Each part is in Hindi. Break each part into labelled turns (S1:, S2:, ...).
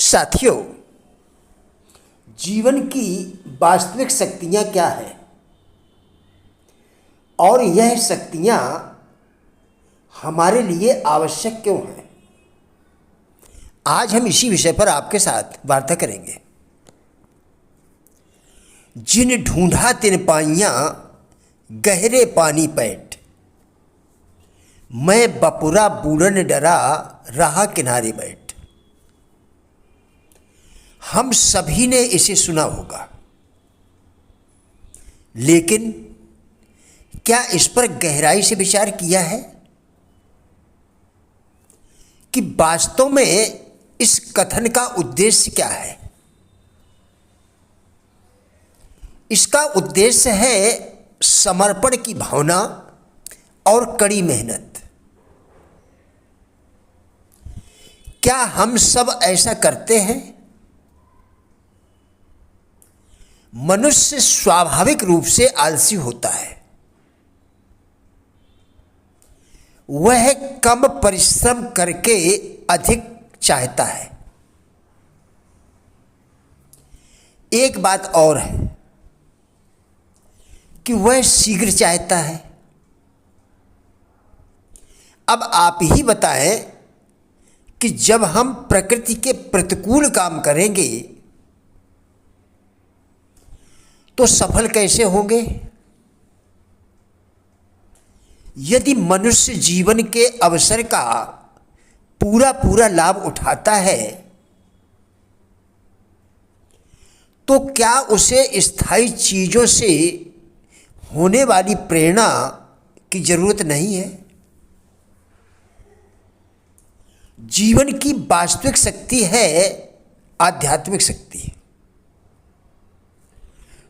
S1: साथियों, जीवन की वास्तविक शक्तियाँ क्या हैं और यह शक्तियाँ हमारे लिए आवश्यक क्यों हैं, आज हम इसी विषय पर आपके साथ वार्ता करेंगे। जिन ढूंढा तिन पाइयाँ गहरे पानी पैठ, मैं बपुरा बूढ़न डरा रहा किनारे बैठ। हम सभी ने इसे सुना होगा, लेकिन क्या इस पर गहराई से विचार किया है कि वास्तव में इस कथन का उद्देश्य क्या है? इसका उद्देश्य है समर्पण की भावना और कड़ी मेहनत। क्या हम सब ऐसा करते हैं? मनुष्य स्वाभाविक रूप से आलसी होता है। वह कम परिश्रम करके अधिक चाहता है। एक बात और है कि वह शीघ्र चाहता है। अब आप ही बताएं कि जब हम प्रकृति के प्रतिकूल काम करेंगे तो सफल कैसे होंगे? यदि मनुष्य जीवन के अवसर का पूरा लाभ उठाता है तो क्या उसे स्थायी चीजों से होने वाली प्रेरणा की जरूरत नहीं है? जीवन की वास्तविक शक्ति है आध्यात्मिक शक्ति।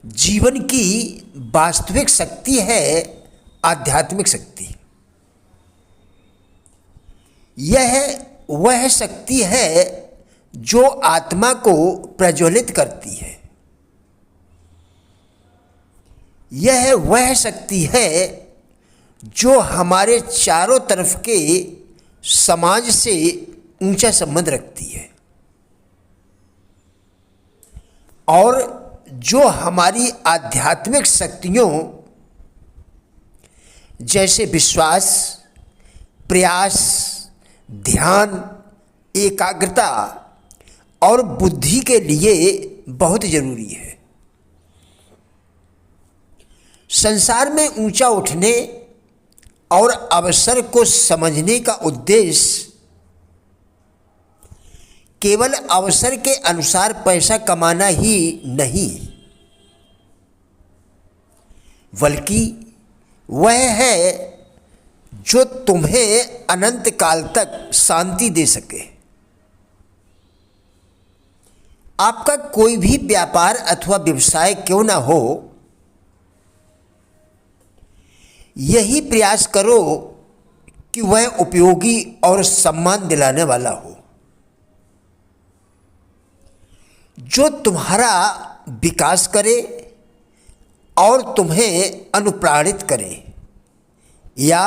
S1: जीवन की वास्तविक शक्ति है आध्यात्मिक शक्ति। यह वह शक्ति है जो आत्मा को प्रज्वलित करती है। यह वह शक्ति है जो हमारे चारों तरफ के समाज से ऊंचा संबंध रखती है और जो हमारी आध्यात्मिक शक्तियों जैसे विश्वास, प्रयास, ध्यान, एकाग्रता और बुद्धि के लिए बहुत जरूरी है। संसार में ऊंचा उठने और अवसर को समझने का उद्देश्य केवल अवसर के अनुसार पैसा कमाना ही नहीं, बल्कि वह है जो तुम्हें अनंत काल तक शांति दे सके। आपका कोई भी व्यापार अथवा व्यवसाय क्यों ना हो, यही प्रयास करो कि वह उपयोगी और सम्मान दिलाने वाला हो, जो तुम्हारा विकास करे और तुम्हें अनुप्राणित करे या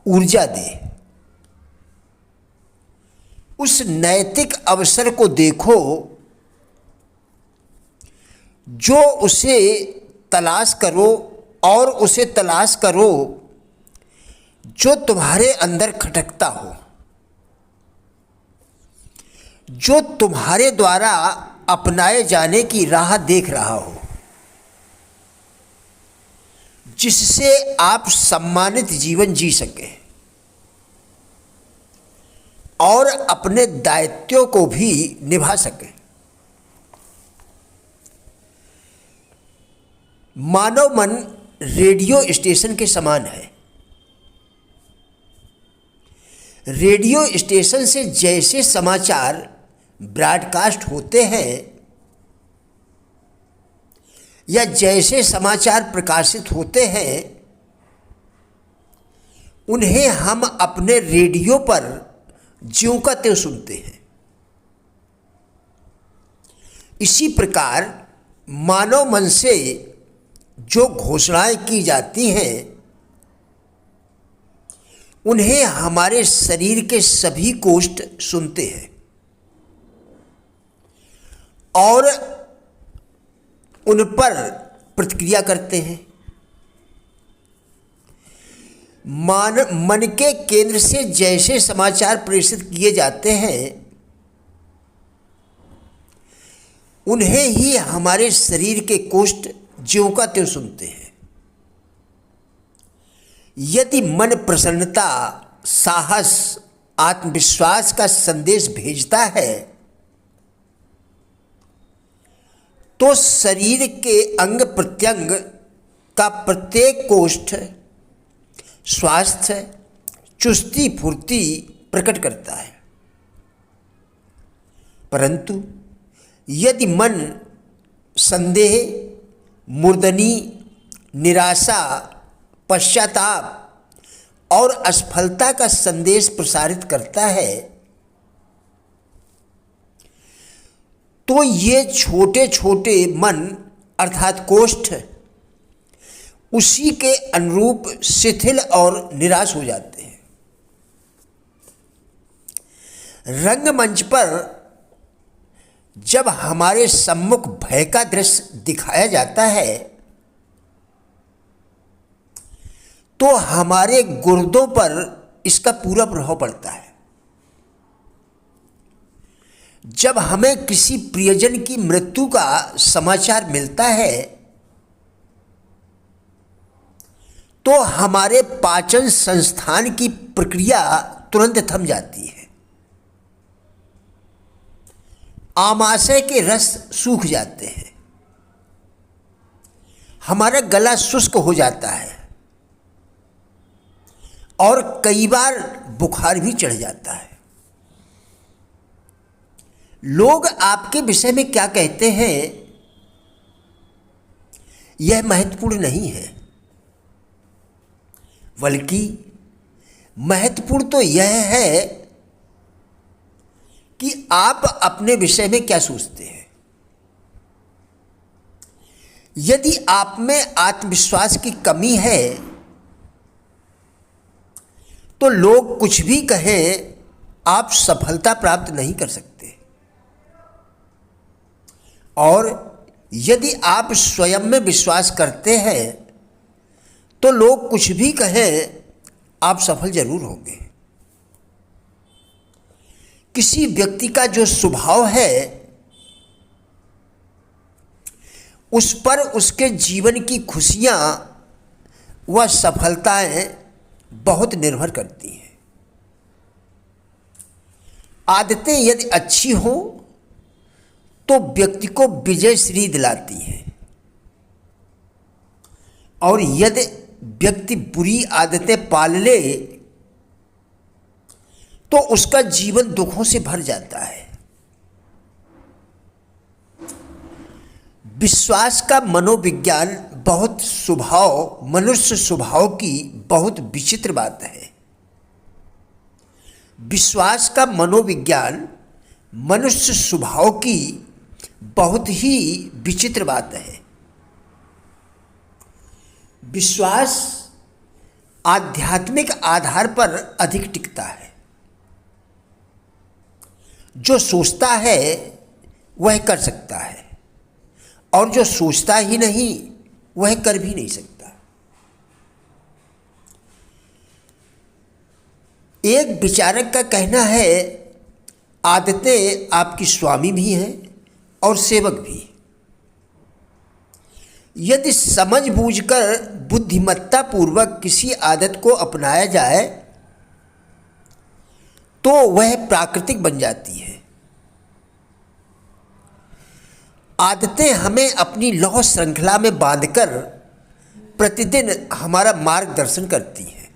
S1: ऊर्जा दे। उस नैतिक अवसर को देखो जो उसे तलाश करो और उसे तलाश करो जो तुम्हारे अंदर खटकता हो, जो तुम्हारे द्वारा अपनाए जाने की राह देख रहा हो, जिससे आप सम्मानित जीवन जी सके और अपने दायित्वों को भी निभा सके। मानव मन रेडियो स्टेशन के समान है। रेडियो स्टेशन से जैसे समाचार ब्रॉडकास्ट होते हैं या जैसे समाचार प्रकाशित होते हैं, उन्हें हम अपने रेडियो पर ज्यों का त्यों सुनते हैं। इसी प्रकार मानव मन से जो घोषणाएं की जाती हैं, उन्हें हमारे शरीर के सभी कोष्ठ सुनते हैं। और उन पर प्रतिक्रिया करते हैं। मन के केंद्र से जैसे समाचार प्रेषित किए जाते हैं उन्हें ही हमारे शरीर के कोष्ठ ज्यों का त्यों सुनते हैं। यदि मन प्रसन्नता, साहस, आत्मविश्वास का संदेश भेजता है तो शरीर के अंग प्रत्यंग का प्रत्येक कोष्ठ स्वास्थ्य, चुस्ती फुर्ती प्रकट करता है। परंतु यदि मन संदेह, मुर्दनी, निराशा, पश्चाताप और असफलता का संदेश प्रसारित करता है तो ये छोटे छोटे मन अर्थात कोष्ठ उसी के अनुरूप शिथिल और निराश हो जाते हैं। रंगमंच पर जब हमारे सम्मुख भय का दृश्य दिखाया जाता है तो हमारे गुर्दों पर इसका पूरा प्रभाव पड़ता है। जब हमें किसी प्रियजन की मृत्यु का समाचार मिलता है तो हमारे पाचन संस्थान की प्रक्रिया तुरंत थम जाती है। आमाशय के रस सूख जाते हैं, हमारा गला शुष्क हो जाता है और कई बार बुखार भी चढ़ जाता है। लोग आपके विषय में क्या कहते हैं यह महत्वपूर्ण नहीं है, बल्कि महत्वपूर्ण तो यह है कि आप अपने विषय में क्या सोचते हैं। यदि आप में आत्मविश्वास की कमी है तो लोग कुछ भी कहें आप सफलता प्राप्त नहीं कर सकते, और यदि आप स्वयं में विश्वास करते हैं तो लोग कुछ भी कहें आप सफल जरूर होंगे। किसी व्यक्ति का जो स्वभाव है उस पर उसके जीवन की खुशियां व सफलताएं बहुत निर्भर करती हैं। आदतें यदि अच्छी हों तो व्यक्ति को विजय श्री दिलाती हैं, और यदि व्यक्ति बुरी आदतें पाल ले तो उसका जीवन दुखों से भर जाता है। विश्वास का मनोविज्ञान मनुष्य स्वभाव की बहुत विचित्र बात है। विश्वास का मनोविज्ञान मनुष्य स्वभाव की बहुत ही विचित्र बात है। विश्वास आध्यात्मिक आधार पर अधिक टिकता है। जो सोचता है वह कर सकता है, और जो सोचता ही नहीं वह कर भी नहीं सकता। एक विचारक का कहना है आदतें आपकी स्वामी भी हैं और सेवक भी। यदि समझ बूझकर बुद्धिमत्ता पूर्वक किसी आदत को अपनाया जाए तो वह प्राकृतिक बन जाती है। आदतें हमें अपनी लौह श्रृंखला में बांधकर प्रतिदिन हमारा मार्गदर्शन करती हैं।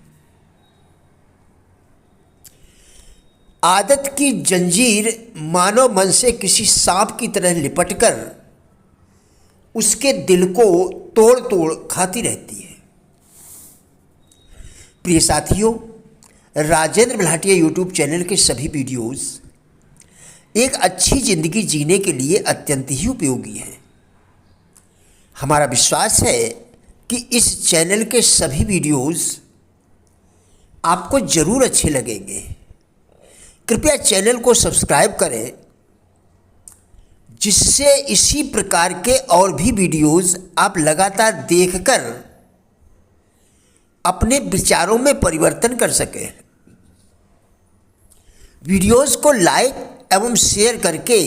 S1: आदत की जंजीर मानव मन से किसी सांप की तरह लिपटकर उसके दिल को तोड़ तोड़ खाती रहती है। प्रिय साथियों, राजेंद्र बल्हाटिया यूट्यूब चैनल के सभी वीडियोस एक अच्छी ज़िंदगी जीने के लिए अत्यंत ही उपयोगी हैं। हमारा विश्वास है कि इस चैनल के सभी वीडियोस आपको ज़रूर अच्छे लगेंगे। कृपया चैनल को सब्सक्राइब करें, जिससे इसी प्रकार के और भी वीडियोस आप लगातार देखकर अपने विचारों में परिवर्तन कर सकें। वीडियोस को लाइक एवं शेयर करके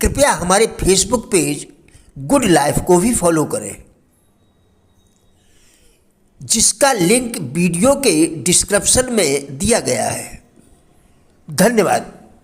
S1: कृपया हमारे फेसबुक पेज गुड लाइफ को भी फॉलो करें, जिसका लिंक वीडियो के डिस्क्रिप्शन में दिया गया है। धन्यवाद।